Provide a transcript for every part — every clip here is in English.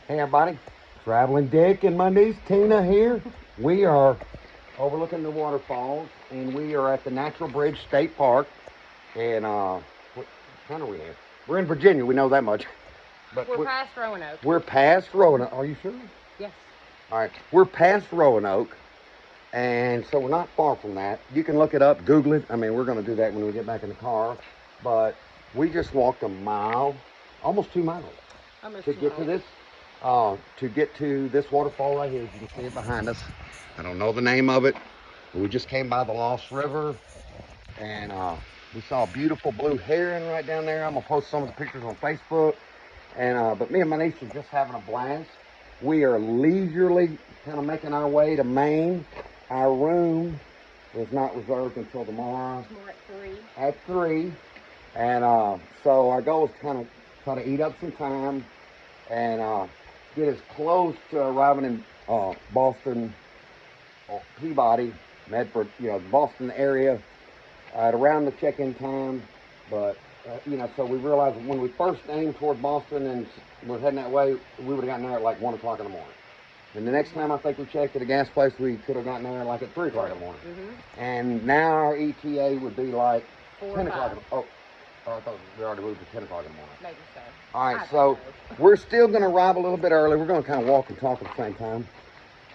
Hey everybody, Traveling Dick and my niece Tina here. We are overlooking the waterfalls and we are at the Natural Bridge State Park. And what town are we in? We're in Virginia, we know that much. But we're past Roanoke. We're past Roanoke. Are you sure? Yes. All right, we're past Roanoke. And so we're not far from that. You can look it up, Google it. I mean, we're going to do that when we get back in the car. But we just walked a mile, almost 2 miles, to get to this. To get to this waterfall right here. You can see it behind us. I don't know the name of it, but we just came by the Lost River, and we saw a beautiful blue heron right down there. I'm gonna post some of the pictures on Facebook. And but me and my niece are just having a blast. We are leisurely kind of making our way to Maine. Our room is not reserved until tomorrow. Tomorrow at 3. At 3, and so our goal is to kind of try to eat up some time and get as close to arriving in Boston, or Peabody, Medford, the Boston area at around the check-in time. But, so we realized when we first aimed toward Boston and we're heading that way, we would have gotten there at like 1 o'clock in the morning. And the next time I think we checked at a gas place, we could have gotten there like at 3 o'clock in the morning. Mm-hmm. And now our ETA would be like 10 o'clock in the morning. I thought we already moved to 10 o'clock in the morning. Maybe so. All right, so we're still going to arrive a little bit early. We're going to kind of walk and talk at the same time.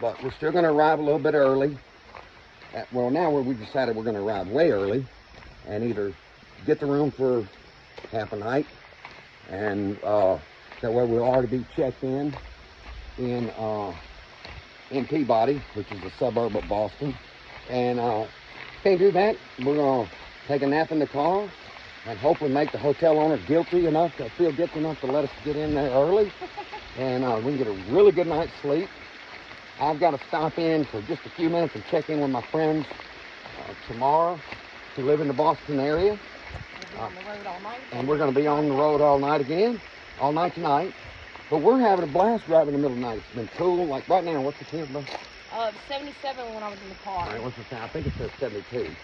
But we're still going to arrive a little bit early. Well, now we decided we're going to arrive way early and either get the room for half a night, and that way we'll already be checked in Peabody, which is a suburb of Boston. And can't do that. We're going to take a nap in the car and hopefully make the hotel owner feel guilty enough to let us get in there early. And we can get a really good night's sleep. I've got to stop in for just a few minutes and check in with my friends tomorrow who live in the Boston area. And we're going to be on the road all night again, all night tonight. But we're having a blast driving in the middle of the night. It's been cool. Like right now, what's the temperature? 77 when I was in the car. All right, what's the time? I think it says 72. I can't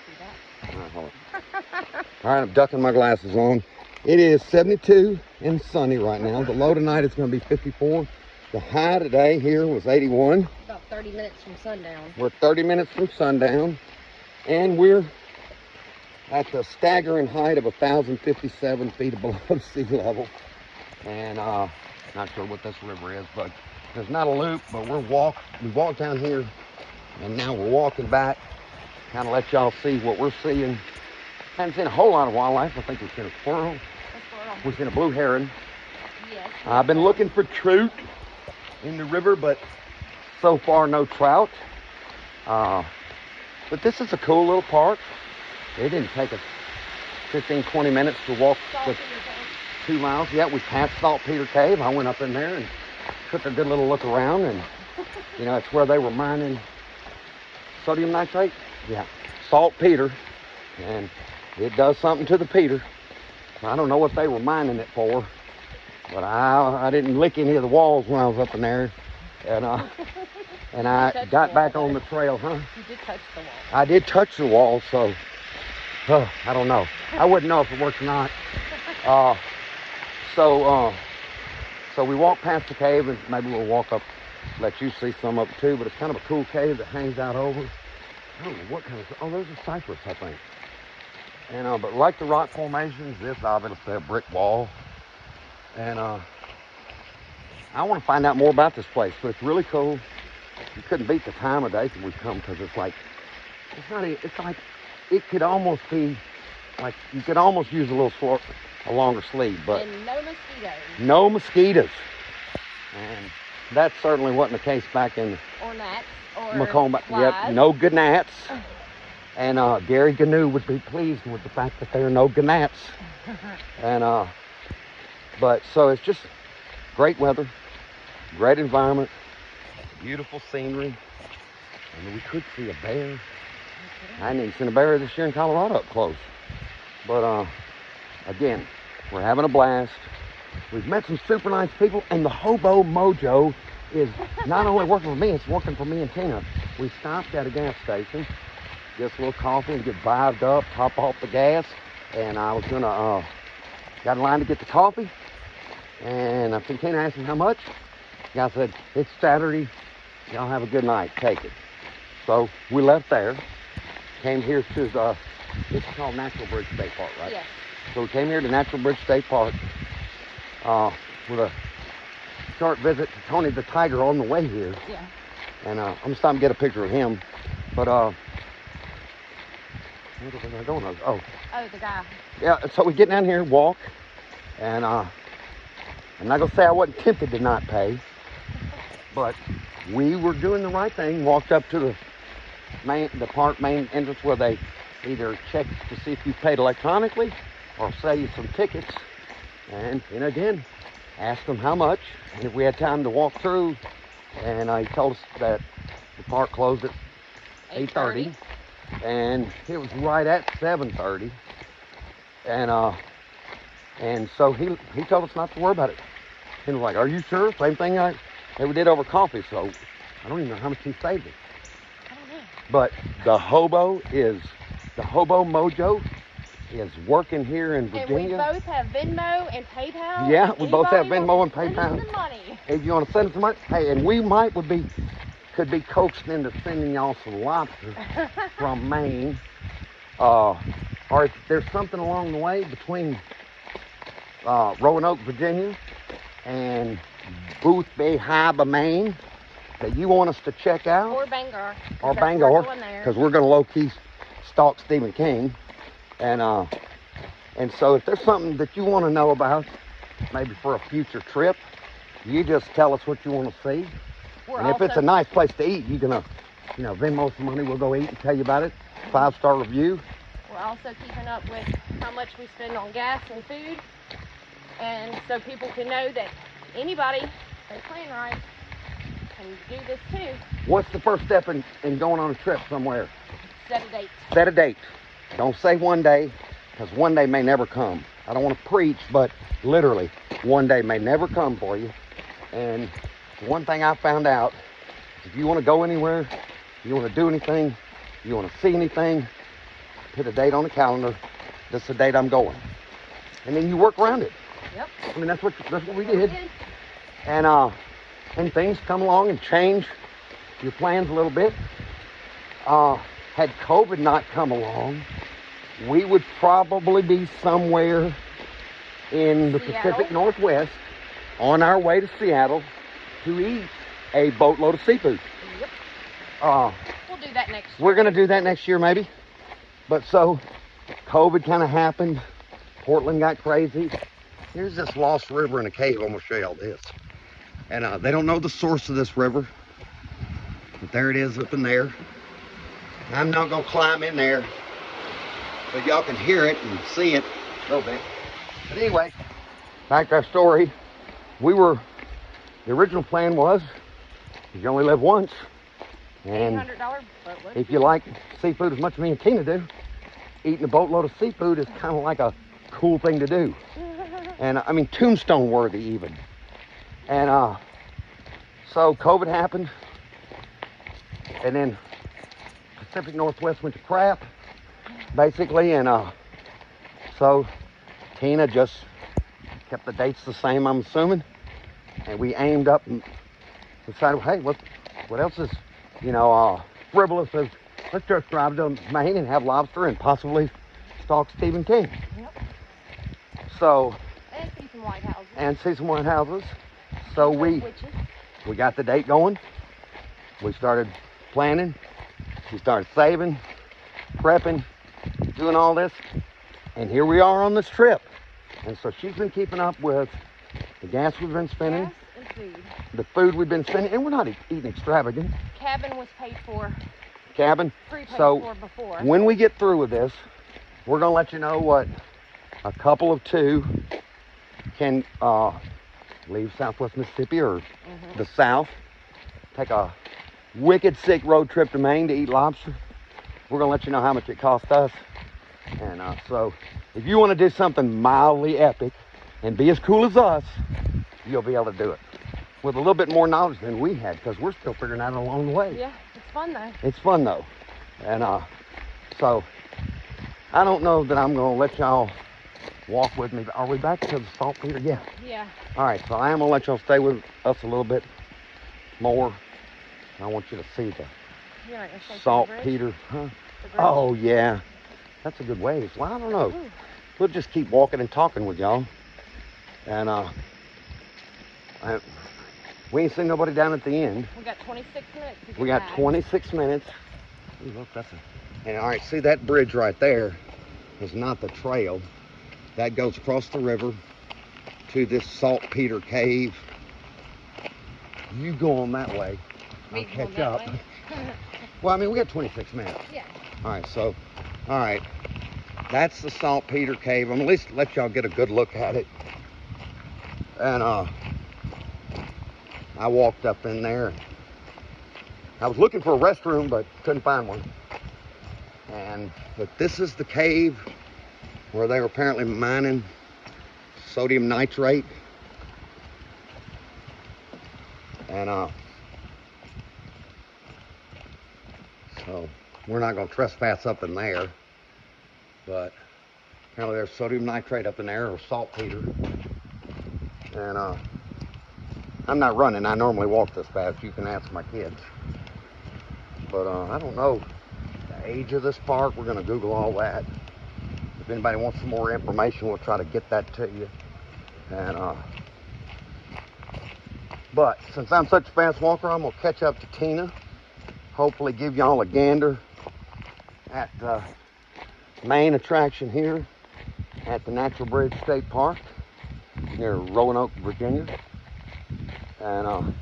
see that. All right, hold on. All right, I'm ducking my glasses on. It is 72 and sunny right now. The low tonight is going to be 54. The high today here was 81. About 30 minutes from sundown. We're 30 minutes from sundown. And we're at the staggering height of 1,057 feet above sea level. And not sure what this river is, but there's not a loop, but we walked down here, and now we're walking back, kind of let y'all see what we're seeing. Haven't seen a whole lot of wildlife. I think we've seen a squirrel. We've seen a blue heron. Yes. I've been looking for trout in the river, but so far no trout. But this is a cool little park. It didn't take us 15, 20 minutes to walk the 2 miles. Yeah, we passed Saltpeter Cave. I went up in there and took a good little look around, and it's where they were mining sodium nitrate. Yeah, saltpeter, and it does something to the peter. I don't know what they were mining it for, but I didn't lick any of the walls when I was up in there, and I got back on the trail, huh? You did touch the wall. I did touch the wall, so I don't know. I wouldn't know if it worked or not. So we walked past the cave, and maybe we'll walk up, let you see some of it too, but it's kind of a cool cave that hangs out over. I don't know what kind of, there's a cypress, I think. And, but like the rock formations, this obviously a brick wall. And I want to find out more about this place, but it's really cool. You couldn't beat the time of day that we've come, because it's like, it could almost be, like, you could almost use a longer sleeve, but and no mosquitoes. No mosquitoes. And that certainly wasn't the case back in or gnats or Macomb. flies. Yep, no gnats. And Gary Gnu would be pleased with the fact that there are no gnats. And but so it's just great weather, great environment, beautiful scenery. And we could see a bear. I ain't even seen a bear this year in Colorado up close. But again, we're having a blast. We've met some super nice people, and the hobo mojo is not only working for me, it's working for me and Tina. We stopped at a gas station, get a little coffee and get vibed up, top off the gas, and I was gonna got in line to get the coffee, And I think Tina asked him how much. The guy said, it's Saturday. Y'all have a good night. Take it. So we left there. Came here to the, it's called Natural Bridge State Park, right? Yes. So we came here to Natural Bridge State Park with a short visit to Tony the Tiger on the way here. Yeah. And I'm going to stop and get a picture of him. But, where was I going? Oh, the guy. yeah, so we get down here, walk, and I'm not going to say I wasn't tempted to not pay, but we were doing the right thing. Walked up to the park main entrance where they either check to see if you paid electronically or sell you some tickets. And again, asked them how much and if we had time to walk through. And he told us that the park closed at 8:30, and it was right at 7:30. And so he told us not to worry about it. He was like, "Are you sure?" Same thing that we did over coffee. So I don't even know how much he saved us. I don't know. But the hobo mojo is working here in Virginia. And we both have Venmo and PayPal. Yeah, we both have Venmo and Send us PayPal. some money. If you want to send us some money, hey, and we could be coaxed into sending y'all some lobster from Maine, or if there's something along the way between Roanoke, Virginia, and Boothby Harbor, Maine, that you want us to check out, Or Bangor. or Bangor, because we're going to low-key stalk Stephen King, and so if there's something that you want to know about, maybe for a future trip, you just tell us what you want to see. And if it's a nice place to eat, you're gonna, Venmo some money. We'll go eat and tell you about it. 5-star review. We're also keeping up with how much we spend on gas and food, and so people can know that anybody that's playing right can do this too. What's the first step in going on a trip somewhere? Set a date. Set a date. Don't say one day, because one day may never come. I don't want to preach, but literally, one day may never come for you. And one thing I found out, if you want to go anywhere, you want to do anything, you want to see anything, put a date on the calendar. This is the date I'm going. And then you work around it. Yep. I mean, that's what we did. And things come along and change your plans a little bit. Had COVID not come along, we would probably be somewhere in the Pacific Northwest on our way to Seattle to eat a boatload of seafood. Yep. We'll do that next year. We're going to do that next year maybe. But so COVID kind of happened. Portland got crazy. Here's this lost river in a cave. I'm going to show y'all this. And they don't know the source of this river. But there it is up in there. I'm not going to climb in there, but y'all can hear it and see it a little bit. But anyway, back to our story. The original plan was, you only live once. And $800 boatload. if you like seafood as much as me and Tina do, eating a boatload of seafood is kind of like a cool thing to do. And I mean, tombstone worthy even. And so COVID happened. And then Pacific Northwest went to crap, basically. And so Tina just kept the dates the same, I'm assuming. And we aimed up and decided, hey, what else is, frivolous as, let's just drive to Maine and have lobster and possibly stalk Stephen King. Yep. So. And see some White Houses. And see some White Houses. So we got the date going. We started planning. We started saving, prepping, doing all this. And here we are on this trip. And so she's been keeping up with the gas we've been spending. Gas and food. The food we've been spending. And we're not eating extravagant. Cabin was paid for. Cabin. Prepaid So for before. when we get through with this, we're going to let you know what a couple of two can leave Southwest Mississippi or the South, take a wicked sick road trip to Maine to eat lobster. We're going to let you know how much it cost us. And so if you want to do something mildly epic and be as cool as us, you'll be able to do it with a little bit more knowledge than we had, because we're still figuring out along the way. Yeah, it's fun though. It's fun though. And so I don't know that I'm going to let y'all walk with me. Are we back to the saltpeter? Yeah. Yeah. All right, so I am gonna let y'all stay with us a little bit more. I want you to see the You're not gonna stay for the bridge? saltpeter, huh? The bridge? Oh yeah, that's a good ways. Well, I don't know. Ooh. We'll just keep walking and talking with y'all, and we ain't seen nobody down at the end. We got 26 minutes. To get We got back. 26 minutes. Ooh, look, that's a. And all right, see that bridge right there is not the trail. That goes across the river to this saltpeter cave. You go on that way. I'll Me going catch that up. way? Well, I mean, we got 26 minutes. Yeah. All right, so, all right. That's the saltpeter cave. I'm at least let y'all get a good look at it. And I walked up in there. I was looking for a restroom, but couldn't find one. But this is the cave where they were apparently mining sodium nitrate. And so we're not going to trespass up in there, but apparently there's sodium nitrate up in there, or saltpeter. And I'm not running. I normally walk this fast. You can ask my kids. But I don't know the age of this park. We're going to Google all that. If anybody wants some more information, we'll try to get that to you. And but since I'm such a fast walker, I'm going to catch up to Tina. Hopefully give y'all a gander at the main attraction here at the Natural Bridge State Park near Roanoke, Virginia. And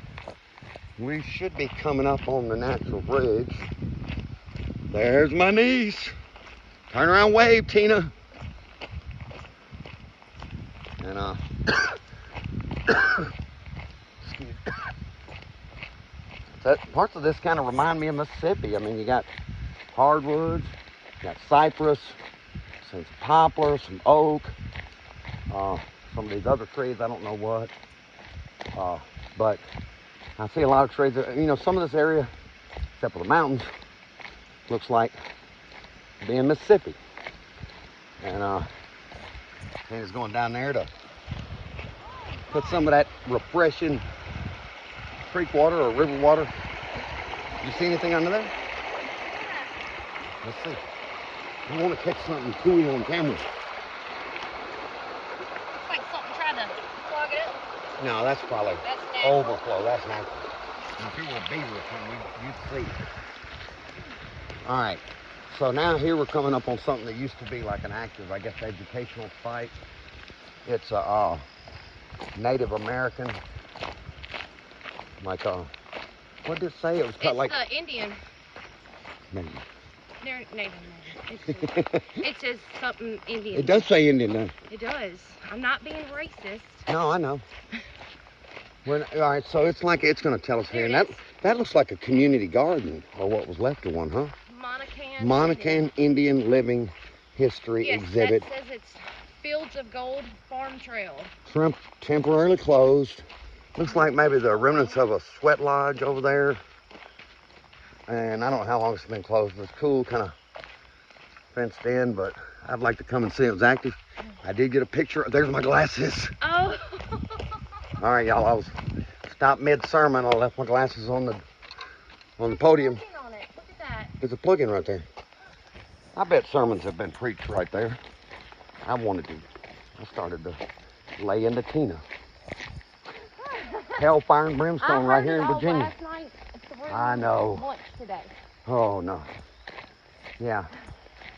we should be coming up on the Natural Bridge. There's my niece. Turn around, wave, Tina. And excuse me. That parts of this kind of remind me of Mississippi. I mean, you got hardwoods, you got cypress, some poplar, some oak, some of these other trees, I don't know what. But I see a lot of trees. You know, some of this area, except for the mountains, looks like being Mississippi. And Tina's going down there to put some of that refreshing creek water or river water. You see anything under there? Let's see. I want to catch something cool on camera. Looks like something tried to clog it up. No, that's probably That's natural. overflow. That's natural. If it were a beaver or something, you'd see. All right. So now here we're coming up on something that used to be like an active, I guess, educational site. It's a Native American, like what did it say? It was It's like the Indian. Native. They're Native. It says something Indian. It does say Indian, doesn't it? It does. I'm not being racist. No, I know. All right, so it's like it's going to tell us here. There And it that looks like a community garden, or what was left of one, huh? Monacan Indian Living History yes, Exhibit. That says it's Fields of Gold Farm Trail. Temporarily closed. Looks like maybe the remnants of a sweat lodge over there. And I don't know how long it's been closed. It's cool, kind of fenced in, but I'd like to come and see it was active. I did get a picture. There's my glasses. Oh. All right, y'all. I was stopped mid-sermon. I left my glasses on the podium. On it. Look at that. There's a plug-in right there. I bet sermons have been preached right there. I started to lay into Tina. Hellfire and brimstone right here in Virginia. Last night through I know. lunch today. Oh no. Yeah.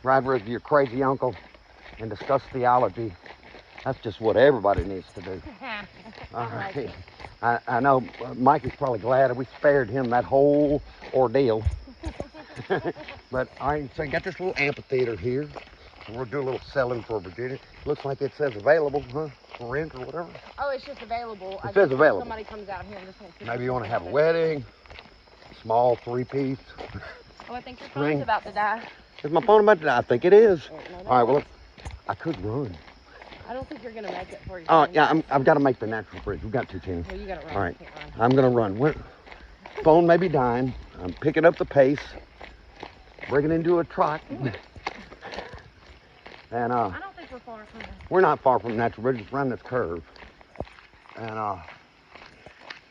Ride with your crazy uncle and discuss theology. That's just what everybody needs to do. All right. I know Mikey's probably glad we spared him that whole ordeal. But all right, so you got this little amphitheater here. We'll do a little selling for Virginia. Looks like it says available, huh? For rent or whatever. Oh, it's just available. It says available. Somebody comes out here and just wants to. Maybe you want to have a wedding, small 3-piece. Oh, I think your phone's about to die. Is my phone about to die? I think it is. No, All right, well, look, I could run. I don't think you're going to make it for you. Oh, yeah, I've got to make the Natural Bridge. We've got to, Tina. Well, you got to run. All right, You can't run. I'm going to run. Phone may be dying. I'm picking up the pace, bringing it into a trot. And I don't think super far from us. We're not far from Natural Bridge, just around this curve. And I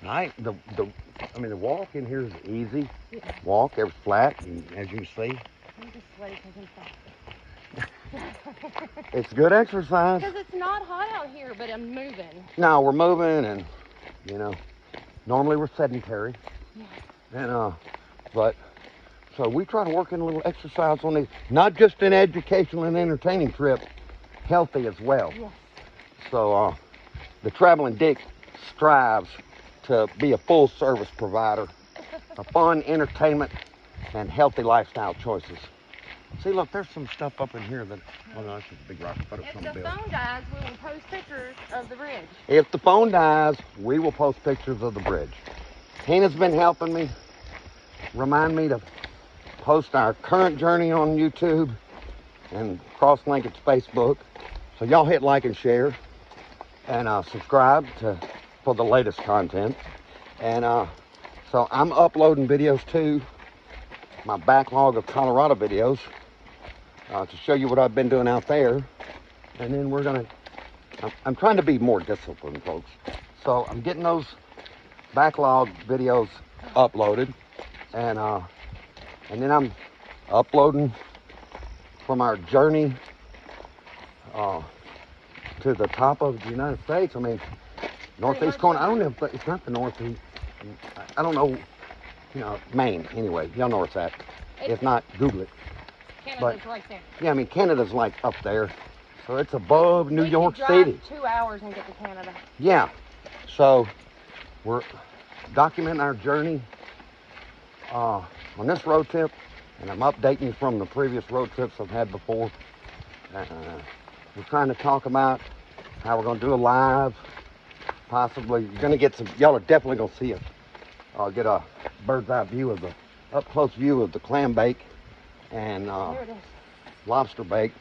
mean the walk in here is easy. Yeah. Walk, it's flat, and as you can see, I'm just sweaty because I'm fasting. it's good exercise. Because it's not hot out here, but I'm moving. No, we're moving, and you know, normally we're sedentary. Yeah. And but so we try to work in a little exercise on these, not just an educational and entertaining trip, healthy as well. Yes. So the Traveling Dick strives to be a full service provider of fun, entertainment, and healthy lifestyle choices. See, look, there's some stuff up in here that, well, no, that's just a big rock. But it's If on the the bill. phone dies, we will post pictures of the bridge. If the phone dies, we will post pictures of the bridge. Tina's been helping me, remind me to post our current journey on YouTube and cross-link it to Facebook. So y'all hit like and share and subscribe for the latest content. And so I'm uploading videos too, my backlog of Colorado videos to show you what I've been doing out there. And then I'm trying to be more disciplined, folks. So I'm getting those backlog videos uploaded, and then I'm uploading from our journey to the top of the United States. I mean, northeast corner. I don't know if it's not the northeast. I don't know. You know, Maine. Anyway, y'all know where it's at. If not, Google it. Canada's right there. Yeah, I mean, Canada's like up there, so it's above New York We could City. drive 2 hours and get to Canada. Yeah. So we're documenting our journey on this road trip, and I'm updating you from the previous road trips I've had before. We're trying to talk about how we're going to do a live. Possibly, you're going to get some. Y'all are definitely going to see it. Get a bird's eye view of up close view of the clam bake and Here it is. lobster bake.